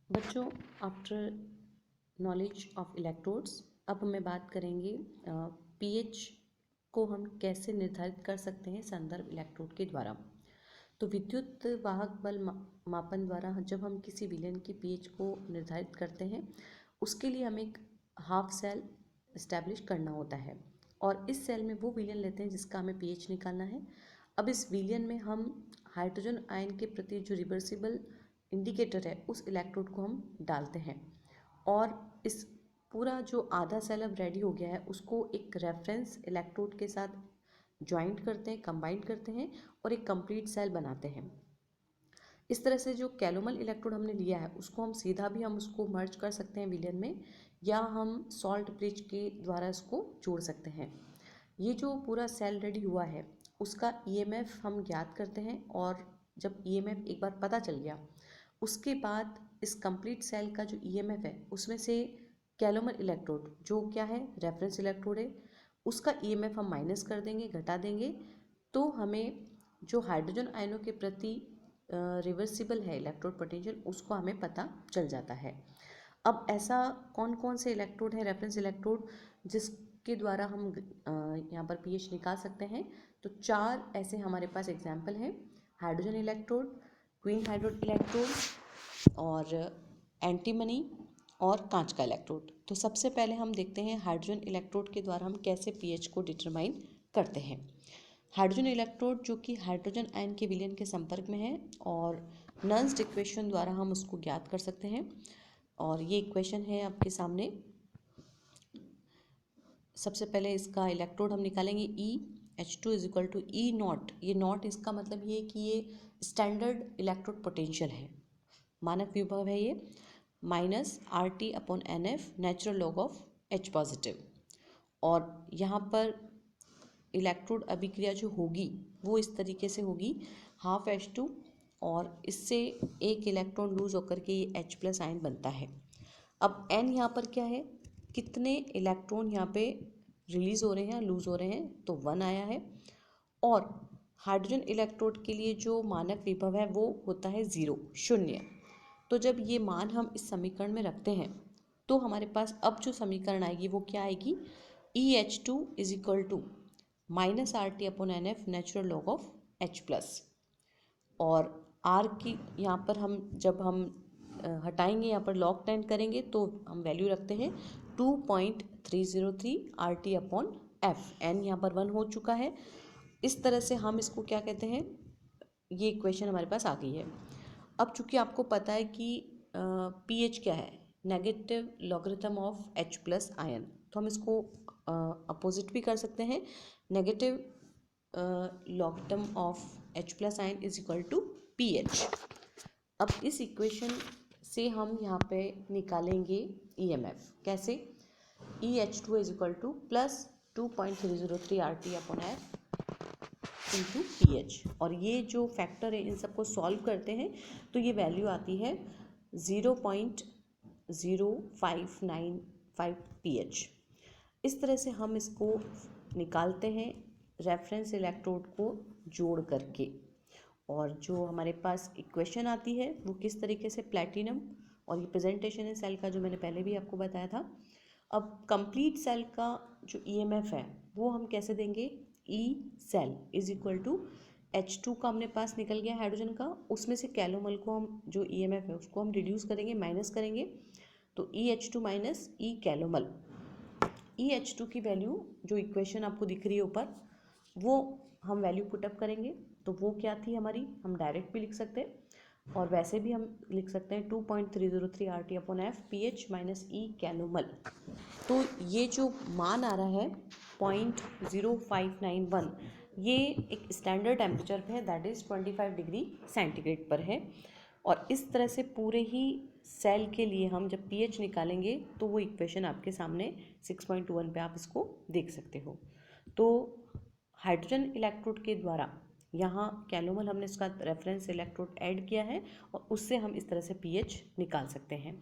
बच्चों, after knowledge of electrodes अब हमें बात करेंगे पीएच को हम कैसे निर्धारित कर सकते हैं संदर्भ इलेक्ट्रोड के द्वारा। तो विद्युत वाहक बल मापन द्वारा जब हम किसी विलयन की पीएच को निर्धारित करते हैं, उसके लिए हमें एक हाफ सेल इस्टेब्लिश करना होता है और इस सेल में वो विलयन लेते हैं जिसका हमें पीएच निकालना है। अब इस विलयन में हम हाइड्रोजन आयन के प्रति जो रिवर्सिबल इंडिकेटर है उस इलेक्ट्रोड को हम डालते हैं और इस पूरा जो आधा सेल अब रेडी हो गया है उसको एक रेफरेंस इलेक्ट्रोड के साथ ज्वाइंट करते हैं, कंबाइंड करते हैं और एक कंप्लीट सेल बनाते हैं। इस तरह से जो कैलोमल इलेक्ट्रोड हमने लिया है उसको हम सीधा भी हम उसको मर्ज कर सकते हैं विलयन में, या हम सॉल्ट ब्रिज के द्वारा इसको जोड़ सकते हैं। ये जो पूरा सेल रेडी हुआ है उसका ईएमएफ हम ज्ञात करते हैं और जब ईएमएफ एक बार पता चल गया उसके बाद इस कंप्लीट सेल का जो ईएमएफ है उसमें से कैलोमल इलेक्ट्रोड जो क्या है रेफरेंस इलेक्ट्रोड है उसका ईएमएफ हम माइनस कर देंगे, घटा देंगे, तो हमें जो हाइड्रोजन आयनों के प्रति रिवर्सिबल है इलेक्ट्रोड पोटेंशियल उसको हमें पता चल जाता है। अब ऐसा कौन कौन से इलेक्ट्रोड है रेफरेंस इलेक्ट्रोड जिसके द्वारा हम यहाँ पर पीएच निकाल सकते हैं? तो 4 ऐसे हमारे पास एग्जाम्पल हैं। हाइड्रोजन इलेक्ट्रोड, क्वीन हाइड्रोड इलेक्ट्रोड और एंटीमनी और कांच का इलेक्ट्रोड। तो सबसे पहले हम देखते हैं हाइड्रोजन इलेक्ट्रोड के द्वारा हम कैसे पीएच को डिटरमाइन करते हैं। हाइड्रोजन इलेक्ट्रोड जो कि हाइड्रोजन आयन के विलयन के संपर्क में है और नर्न्स इक्वेशन द्वारा हम उसको ज्ञात कर सकते हैं और ये इक्वेशन है आपके सामने। सबसे पहले इसका इलेक्ट्रोड हम निकालेंगे EH2 is equal to E naught. ये नॉट इसका मतलब ये कि ये स्टैंडर्ड इलेक्ट्रोड पोटेंशियल है, मानक विभव है ये, minus RT upon NF natural log of H positive. और यहाँ पर इलेक्ट्रोड अभिक्रिया जो होगी वो इस तरीके से होगी, हाफ H2 और इससे एक इलेक्ट्रॉन लूज होकर के ये H प्लस आयन बनता है। अब N यहाँ पर क्या है, कितने इलेक्ट्रॉन यहाँ पे रिलीज हो रहे हैं, लूज हो रहे हैं, तो 1 आया है। और हाइड्रोजन इलेक्ट्रोड के लिए जो मानक विभव है वो होता है 0, शून्य। तो जब ये मान हम इस समीकरण में रखते हैं तो हमारे पास अब जो समीकरण आएगी वो क्या आएगी, EH2 is equal to minus RT upon NF natural log of H plus. और R की यहाँ पर हम जब हम हटाएंगे, यहाँ पर लॉग 10 करेंगे तो हम वैल्यू रखते हैं 2.303 RT अपॉन F। N यहाँ पर 1 हो चुका है। इस तरह से हम इसको क्या कहते हैं, ये इक्वेशन हमारे पास आ गई है। अब चूंकि आपको पता है कि पीएच क्या है, negative logarithm of H plus ion, तो हम इसको अपोजिट भी कर सकते हैं, negative logarithm of H plus ion is equal to pH. अब इस इक्वेशन से हम यहाँ पे निकालेंगे ईएमएफ कैसे, EH2 is equal two plus 2.303 RT upon F into pH. और ये जो फैक्टर है इन सबको सॉल्व करते हैं तो ये वैल्यू आती है 0.0595 पीएच। इस तरह से हम इसको निकालते हैं रेफरेंस इलेक्ट्रोड को जोड़ करके। और जो हमारे पास इक्वेशन आती है वो किस तरीके से, प्लैटिनम, और ये प्रेजेंटेशन है सेल का जो मैंने पहले भी आपको बताया था। अब कंप्लीट सेल का जो ईएमएफ है वो हम कैसे देंगे, E cell is equal to H2 का हमने पास निकल गया हाइड्रोजन का, उसमें से कैलोमल को हम जो ईएमएफ है उसको हम रिड्यूस करेंगे, माइनस करेंगे, तो EH2 minus E calomel. EH2 की वैल्यू जो इक्वेशन आपको दिख रही है ऊपर वो हम वैल्यू पुटअप करेंगे, तो वो क्या थी हमारी, हम डायरेक्ट भी लिख सकते हैं और वैसे भी हम लिख सकते हैं 2.303 RT upon F pH minus E calomel. तो ये जो मान आ रहा है 0.0591, ये एक स्टैंडर्ड टेम्परेचर पे है, दैट इज़ 25 डिग्री सेंटीग्रेड पर है। और इस तरह से पूरे ही सेल के लिए हम जब पीएच निकालेंगे तो वो इक्वेशन आपके सामने 6.21 पे आप इसको देख सकते हो। तो हाइड्रोजन इलेक्ट्रोड के द्वारा यहाँ कैलोमल हमने इसका रेफरेंस इलेक्ट्रोड ऐड किया है और उससे हम इस तरह से पीएच निकाल सकते हैं।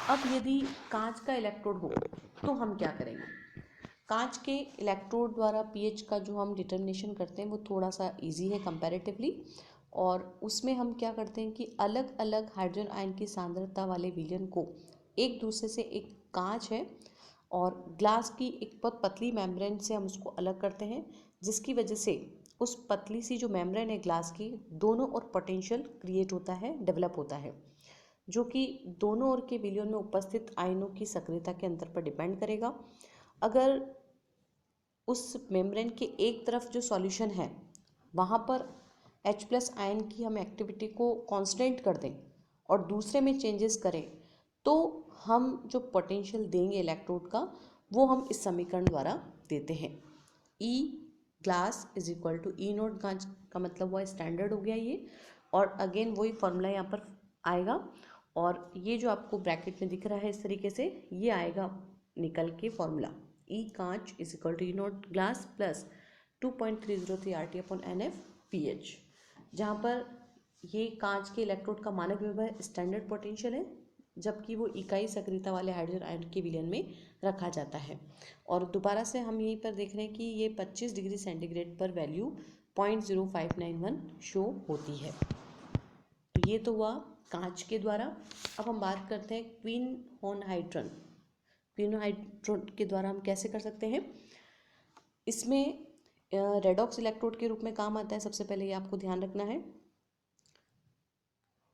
अब यदि कांच का इलेक्ट्रोड हो तो हम क्या करेंगे, कांच के इलेक्ट्रोड द्वारा पीएच का जो हम डिटर्मिनेशन करते हैं वो थोड़ा सा इजी है कंपैरेटिवली, और उसमें हम क्या करते हैं कि अलग अलग हाइड्रोजन आयन की सांद्रता वाले विलयन को एक दूसरे से, एक कांच है और ग्लास की एक बहुत पतली मेम्ब्रेन से हम उसको अलग करते हैं, जिसकी वजह से उस पतली सी जो मेम्ब्रेन है ग्लास की, दोनों ओर पोटेंशियल क्रिएट होता है, डेवलप होता है, जो कि दोनों ओर के विलयन में उपस्थित आयनों की सक्रियता के अंतर पर डिपेंड करेगा। अगर उस मेम्ब्रेन के एक तरफ जो सॉल्यूशन है वहाँ पर H+ आयन की हम एक्टिविटी को कांस्टेंट कर दें और दूसरे में चेंजेस करें, तो हम जो पोटेंशियल देंगे इलेक्ट्रोड का वो हम इस समीकरण द्वारा देते हैं। E glass is equal to E naught, कांच का मतलब हुआ स्टैंडर्ड हो गया ये, और अगेन वही फॉर्मूला यहाँ पर आएगा, और ये जो आपको ब्रैकेट में दिख रहा है इस तरीके से, ये आएगा निकल के फॉर्मूला E कांच is equal to E naught glass plus 2.303 RT/NF PH, जहाँ पर ये कांच के इलेक्ट्रोड का मानक विभव स्टैंडर्ड पोटेंशियल है, जबकि वो इकाई सक्रियता वाले हाइड्रोजन आयन के विलयन में रखा जाता है। और दोबारा से हम यहीं पर देख रहे हैं कि ये 25 डिग्री सेंटीग्रेड पर वैल्यू 0.0591 शो होती है। तो ये तो हुआ कांच के द्वारा। अब हम बात करते हैं queen on hydrogen. Queen hydrogen के द्वारा हम कैसे कर सकते हैं, इसमें रेडॉक्स इलेक्ट्रोड के रूप में काम आता है। सबसे पहले ये आपको ध्यान रखना है,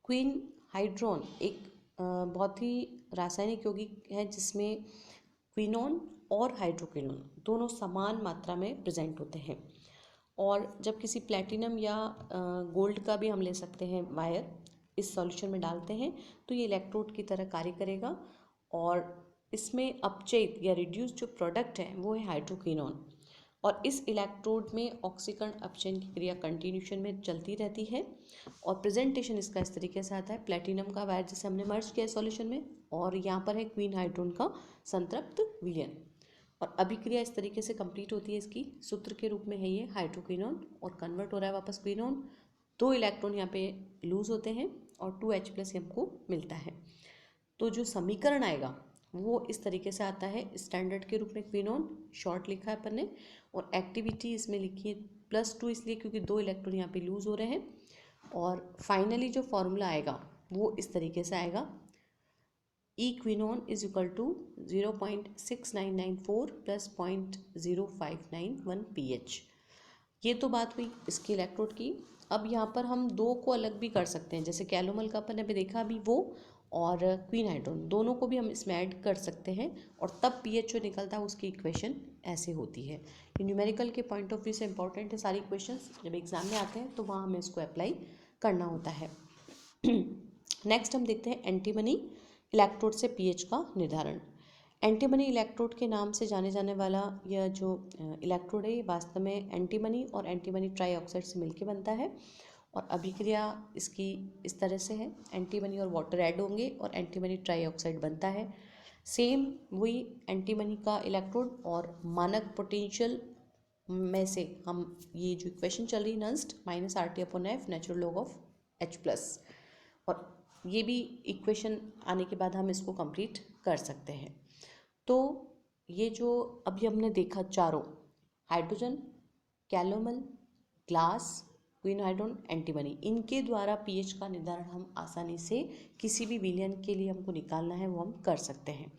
क्वीन हाइड्रोन एक बहुत ही रासायनिक यौगिक है जिसमें क्विनोन और हाइड्रोक्विनोन दोनों समान मात्रा में प्रेजेंट होते हैं। और जब किसी प्लैटिनम या गोल्ड का भी हम ले सकते हैं वायर, इस सॉल्यूशन में डालते हैं तो ये इलेक्ट्रोड की तरह कार्य करेगा, और इसमें अपचयित या रिड्यूस जो प्रोडक्ट है वो है हाइड्रोक्विनोन। और इस इलेक्ट्रोड में ऑक्सीकरण अपचयन की क्रिया कंटिन्यूशन में चलती रहती है, और प्रेजेंटेशन इसका इस तरीके से आता है, प्लैटिनम का वायर जिसे हमने मर्ज किया सॉल्यूशन में, और यहाँ पर है क्वीन हाइड्रोन का संतृप्त विलयन, और अभिक्रिया इस तरीके से कंप्लीट होती है। इसकी सूत्र के रूप में है ये हाइड्रोक्विनोन, और कन्वर्ट हो रहा है वापस क्विनोन, 2 इलेक्ट्रॉन यहाँ पे लूज होते हैं और 2H+ हमको मिलता है। तो जो समीकरण आएगा वो इस तरीके से आता है, स्टैंडर्ड के रूप में क्विनोन शॉर्ट लिखा है अपन ने, और एक्टिविटी इसमें लिखी है +2 इसलिए क्योंकि 2 इलेक्ट्रॉन यहाँ पे लूज हो रहे हैं। और फाइनली जो फॉर्मूला आएगा वो इस तरीके से आएगा, E quinone is equal to 0.6994 + 0.0591 pH। ये तो बात हुई इसकी इलेक्ट्रोड की। अब यहाँ पर हम दो को अलग भी कर सकते हैं, जैसे कैलोमल का अपन ने अभी देखा अभी वो, और क्वीन हाइड्रोन दोनों को भी हम इसमें ऐड कर सकते हैं, और तब पीएच जो निकलता है उसकी इक्वेशन ऐसे होती है। ये न्यूमेरिकल के पॉइंट ऑफ व्यू से इंपॉर्टेंट है सारी इक्वेशंस, जब एग्जाम में आते हैं तो वहाँ हमें इसको अप्लाई करना होता है। नेक्स्ट हम देखते हैं एंटीमनी इलेक्ट्रोड से पीएच का निर्धारण। एंटीमनी इलेक्ट्रोड के नाम से जाने जाने वाला यह जो इलेक्ट्रोड है, ये वास्तव में एंटीमनी और एंटीमनी ट्राईऑक्साइड से मिलकर बनता है, और अभिक्रिया इसकी इस तरह से है, एंटीमनी और वाटर ऐड होंगे और एंटीमनी ट्राईऑक्साइड बनता है। सेम वही एंटीमनी का इलेक्ट्रोड, और मानक पोटेंशियल में से हम ये जो इक्वेशन चल रही नस्ट -RT/F natural log of H+, और ये भी इक्वेशन आने के बाद हम इसको कंप्लीट कर सकते हैं। तो ये जो अभी हमने देखा चारों, hydrogen, calomel, glass, quinhydrone, antimony, इनके द्वारा पीएच का निर्धारण हम आसानी से किसी भी विलयन के लिए हमको निकालना है वो हम कर सकते हैं।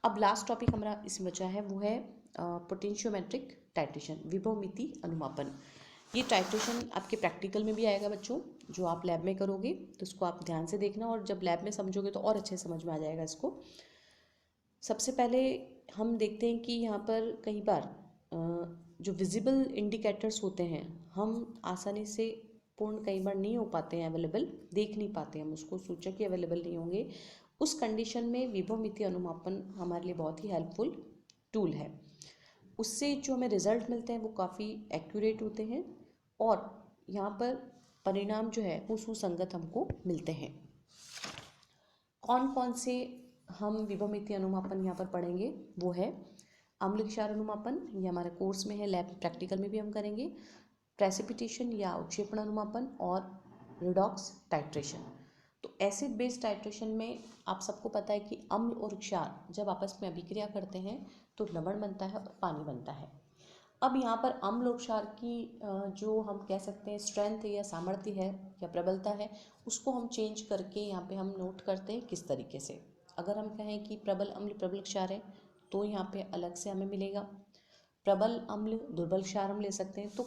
अब लास्ट टॉपिक हमारा इसमें बचा है वो है पोटेंशियोमेट्रिक टाइट्रेशन, विभवमिति अनुमापन। ये टाइट्रेशन आपके प्रैक्टिकल में भी आएगा बच्चों, जो आप लैब में करोगे तो उसको आप ध्यान से देखना, और जब लैब में समझोगे तो और अच्छे समझ में आ जाएगा इसको। सबसे पहले हम देखते हैं कि यहाँ पर कई बार जो विजिबल इंडिकेटर्स होते हैं हम आसानी से पूर्ण कई बार नहीं हो पाते हैं अवेलेबल, देख नहीं पाते हम उसको, सूचक ही अवेलेबल नहीं होंगे। उस कंडीशन में विभवमिति अनुमापन हमारे लिए बहुत ही हेल्पफुल टूल है। उससे जो हमें रिजल्ट मिलते हैं वो काफ़ी एक्यूरेट होते हैं, और यहाँ पर परिणाम जो है वो सुसंगत हमको मिलते हैं। कौन कौन से हम विभवमिति अनुमापन यहाँ पर पढ़ेंगे वो है अम्ल क्षार अनुमापन, ये हमारे कोर्स में है, लैब प्रैक्टिकल में भी हम करेंगे, प्रेसिपिटेशन या उत्क्षेपण अनुमापन, और रिडॉक्स टाइट्रेशन। तो एसिड बेस टाइट्रेशन में आप सबको पता है कि अम्ल और क्षार जब आपस में अभिक्रिया करते हैं तो लवण बनता है और पानी बनता है। अब यहाँ पर अम्ल और क्षार की जो हम कह सकते हैं स्ट्रेंथ या सामर्थ्य है या प्रबलता है, उसको हम चेंज करके यहाँ पे हम नोट करते हैं किस तरीके से। अगर हम कहें कि प्रबल अम्ल प्रबल क्षार है तो यहाँ पे अलग से हमें मिलेगा, प्रबल अम्ल दुर्बल क्षार हम ले सकते हैं। तो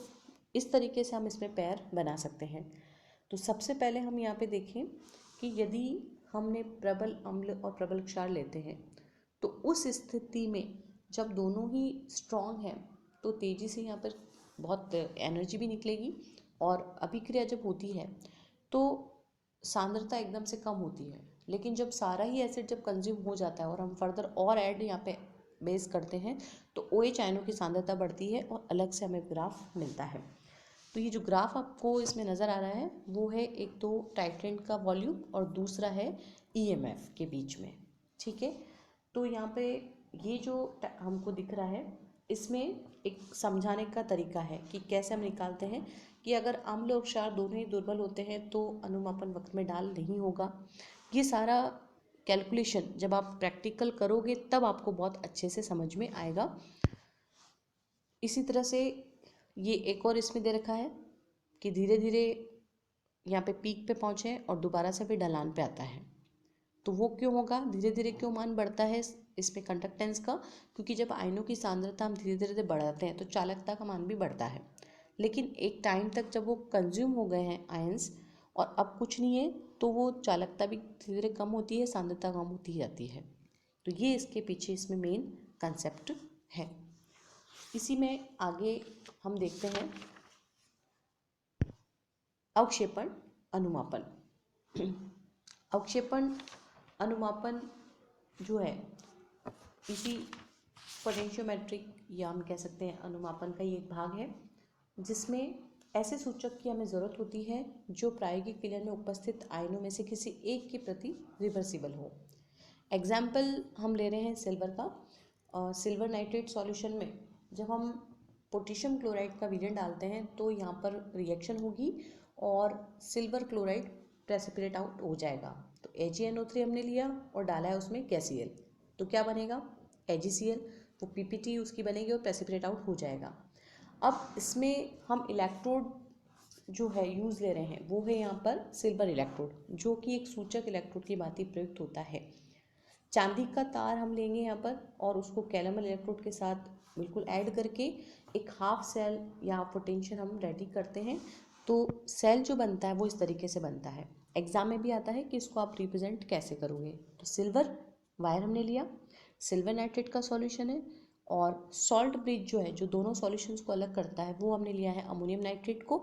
इस तरीके से हम इसमें पैर बना सकते हैं। तो सबसे पहले हम यहाँ पे देखें कि यदि हमने प्रबल अम्ल और प्रबल क्षार लेते हैं तो उस स्थिति में जब दोनों ही स्ट्रॉन्ग हैं तो तेज़ी से यहाँ पर बहुत एनर्जी भी निकलेगी, और अभिक्रिया जब होती है तो सांद्रता एकदम से कम होती है। लेकिन जब सारा ही एसिड जब कंज्यूम हो जाता है और हम फर्दर और ऐड यहाँ पे बेस करते हैं तो OH आयनों की सांद्रता बढ़ती है और अलग से हमें ग्राफ मिलता है। तो ये जो ग्राफ आपको इसमें नज़र आ रहा है वो है एक तो टाइट्रेंट का वॉल्यूम और दूसरा है EMF के बीच में, ठीक है। तो यहाँ पे ये जो हमको दिख रहा है इसमें एक समझाने का तरीका है कि कैसे हम निकालते हैं कि अगर अम्ल और क्षार दोनों ही दुर्बल होते हैं तो अनुमापन वक्त में डाल नहीं होगा। ये सारा कैलकुलेशन जब आप प्रैक्टिकल करोगे तब आपको बहुत अच्छे से समझ में आएगा। इसी तरह से ये एक और इसमें दे रखा है कि धीरे धीरे यहाँ पे पीक पे पहुँचे और दोबारा से फिर ढलान पे आता है। तो वो क्यों होगा, धीरे धीरे क्यों मान बढ़ता है इसमें कंडक्टेंस का, क्योंकि जब आयनों की सांद्रता हम धीरे धीरे बढ़ाते हैं तो चालकता का मान भी बढ़ता है। लेकिन एक टाइम तक जब वो कंज्यूम हो गए हैं आयंस और अब कुछ नहीं है तो वो चालकता भी धीरे धीरे कम होती है, सांद्रता कम होती जाती है। तो ये इसके पीछे इसमें मेन कंसेप्ट है। इसी में आगे हम देखते हैं अवक्षेपण अनुमापन। अवक्षेपण अनुमापन जो है इसी पोटेंशियोमेट्रिक या हम कह सकते हैं अनुमापन का ही एक भाग है, जिसमें ऐसे सूचक की हमें ज़रूरत होती है जो प्रायोगिक विलयन में उपस्थित आयनों में से किसी एक के प्रति रिवर्सिबल हो। एग्जाम्पल हम ले रहे हैं सिल्वर का। सिल्वर नाइट्रेट सॉल्यूशन में जब हम पोटेशियम क्लोराइड का विलयन डालते हैं तो यहाँ पर रिएक्शन होगी और सिल्वर क्लोराइड प्रेसिपिटेट आउट हो जाएगा। तो AgNO3 हमने लिया और डाला है उसमें KCl, तो क्या बनेगा AgCl, वो PPT उसकी बनेगी और प्रेसिपिटेट आउट हो जाएगा। अब इसमें हम इलेक्ट्रोड जो है यूज़ ले रहे हैं वो है यहाँ पर सिल्वर इलेक्ट्रोड, जो कि एक सूचक इलेक्ट्रोड की भांति प्रयुक्त होता है। चांदी का तार हम लेंगे यहाँ पर और उसको कैलमल इलेक्ट्रोड के साथ बिल्कुल ऐड करके एक हाफ सेल या पोटेंशियल हम रेडी करते हैं। तो सेल जो बनता है वो इस तरीके से बनता है। एग्जाम में भी आता है कि इसको आप रिप्रेजेंट कैसे करोगे। तो सिल्वर वायर हमने लिया, सिल्वर नाइट्रेट का सॉल्यूशन है, और सॉल्ट ब्रिज जो है जो दोनों सॉल्यूशंस को अलग करता है वो हमने लिया है अमोनियम नाइट्रेट को।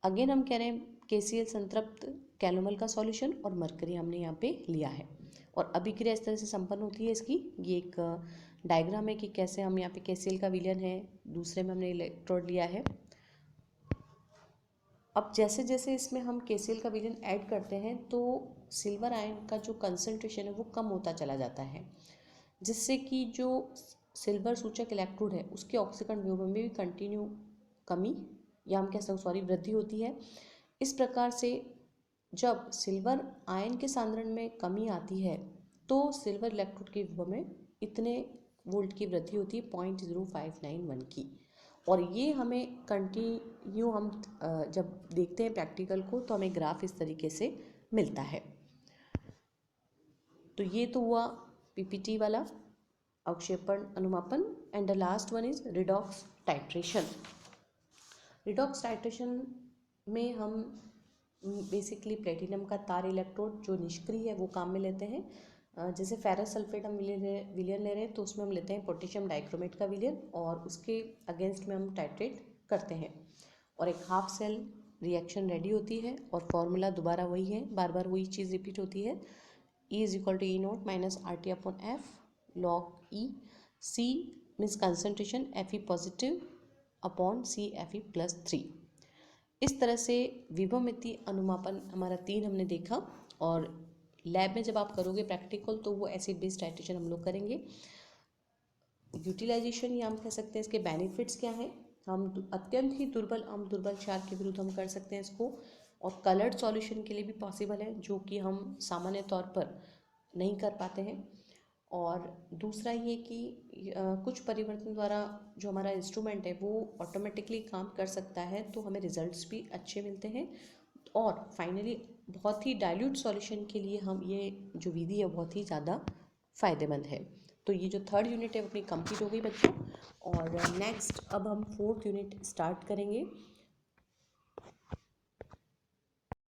अगेन हम कह रहे हैं KCl संतृप्त कैलोमल का सॉल्यूशन और मरकरी हमने यहाँ पे लिया है। और अभिक्रिया इस तरह से संपन्न होती है इसकी। ये एक डायग्राम है कि कैसे हम यहाँ पे KCl का विलयन है, दूसरे में हमने इलेक्ट्रोड लिया है। अब जैसे जैसे इसमें हम KCl का विलयन ऐड करते हैं तो सिल्वर आयन का जो कंसंट्रेशन है वो कम होता चला जाता है, जिससे कि जो सिल्वर सूचक इलेक्ट्रोड है उसके ऑक्सीकरण व्यूह में भी कंटिन्यू कमी या हम कह सकते वृद्धि होती है। इस प्रकार से जब सिल्वर आयन के सांद्रण में कमी आती है तो सिल्वर इलेक्ट्रोड के व्यूह में इतने वोल्ट की वृद्धि होती है 0.0591 की। और ये हमें कंटिन्यू हम जब देखते हैं प्रैक्टिकल को तो हमें ग्राफ इस तरीके से मिलता है। तो ये तो हुआ PPT वाला अवक्षेपण अनुमापन। And the last one is redox titration. Redox titration में हम बेसिकली प्लेटिनम का तार इलेक्ट्रोड जो निष्क्रिय है वो काम में लेते हैं। जैसे फेरस सल्फेट हम विलयन ले रहे हैं तो उसमें हम लेते हैं पोटेशियम डाइक्रोमेट का विलयन और उसके अगेंस्ट में हम टाइट्रेट करते हैं और एक हाफ सेल रिएक्शन रेडी होती है। और फॉर्मूला दोबारा वही है, बार बार वही चीज़ रिपीट होती है। E is equal to E0 minus RT/F log E। C means concentration Fe positive upon C Fe+3। इस तरह से विभवमिति अनुमापन हमारा 3 हमने देखा। और लैब में जब आप करोगे प्रैक्टिकल तो वो एसिड बेस टाइट्रेशन हम लोग करेंगे। यूटिलाइजेशन या हम कह सकते हैं इसके बेनिफिट्स क्या है। हम अत्यंत ही दुर्बल दुर्बल क्षार के विरुद्ध हम कर सकते हैं इसको, और कलर्ड सॉल्यूशन के लिए भी पॉसिबल है जो कि हम सामान्य तौर पर नहीं कर पाते हैं। और दूसरा ये कि कुछ परिवर्तन द्वारा जो हमारा इंस्ट्रूमेंट है वो ऑटोमेटिकली काम कर सकता है, तो हमें रिजल्ट्स भी अच्छे मिलते हैं। और फाइनली बहुत ही डाइल्यूट सॉल्यूशन के लिए हम ये जो विधि है बहुत ही ज़्यादा फ़ायदेमंद है। तो ये जो थर्ड यूनिट है अपनी कंप्लीट हो गई बच्चों। और नेक्स्ट अब हम फोर्थ यूनिट स्टार्ट करेंगे।